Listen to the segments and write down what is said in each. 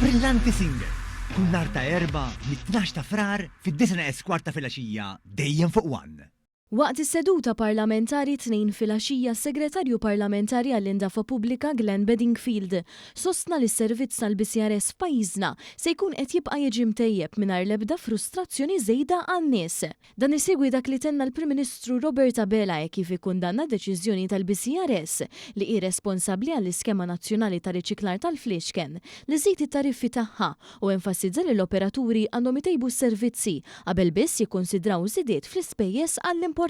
Brillanti single. Kull nhar ta' erba' mit-12 ta' frar fid-9 eskwarta filgħaxija dejjem fuq One. Waqt is-seduta parlamentari 2 filgħaxija, segretarju parlamentari għall-Indafa Pubblika Glenn Bedingfield sostna li s-servizz tal-BCRS f'pajjiżna se jkun qed jibqa' jiġi mtejjeb mingħajr l-ebda frustrazzjoni żejda għan-nies. Dan isegwi dak li tenna l-Prim Ministru Robert Abela kif ikkundanna deċiżjoni tal-BCRS li hi responsabbli għall-Iskema Nazzjonali ta' Riċiklar tal-Fliexken li żid it-tariffi tagħha u enfasizza li l-operaturi għandhom itejbu s-servizzi qabel biss jikkonsidraw żidiet fl-ispejjeż għall-importaturi.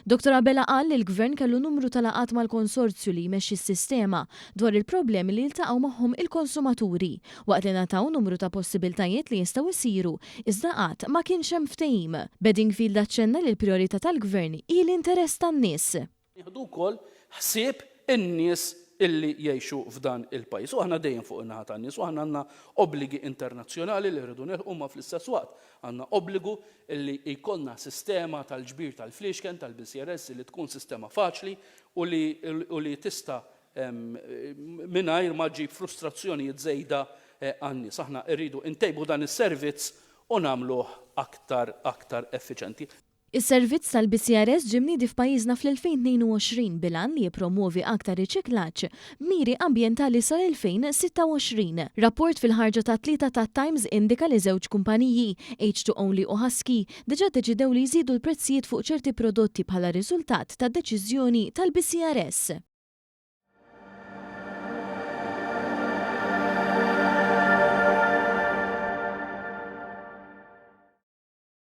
Dr. Abela qal li l-Gvern kellu numru ta' laqat mal-konsorzju li jmexxi s-sistema dwar il-problemi li ltaqgħu magħhom il-konsumaturi waqt li nataw numru ta' possibiltajiet li jistgħu jsiru iżda qatt ma kienx hemm ftehim. Bedingfield aċċenna li l-prijorità tal-Gvern hi l-interess tan-nies. Jieħdu wkoll ħsieb in-nies illi jgħixu f'dan il-pajjiż. U aħna dejjem fuq in-naħa tan-nies u aħna għandna obbligi internazzjonali li rridu nilħu ma fl-istess waqt. Għandna obbligu illi jkollna sistema tal-ġbir tal-Fliexken tal-BCRS li tkun sistema faċli u li tista' mingħajr ma ġib frustrazzjonijiet żejda għan-nies. Aħna rridu ntejbu dan is-servizz u nagħmluh aktar effiċjenti. Is-servizz tal-BCRS ġie mniedi f'pajjiżna fl-2022 bilan li jippromuovi aktar riċiklaġġ miri ambjentali sal-2026. Rapport fil-ħarġa ta' tlieta tat-Times indika li żewġ kumpaniji H2Only u Husky diġà deċidew li jżidu l-prezzijiet fuq ċerti prodotti bħala riżultat tad-deċiżjoni tal-BCRS.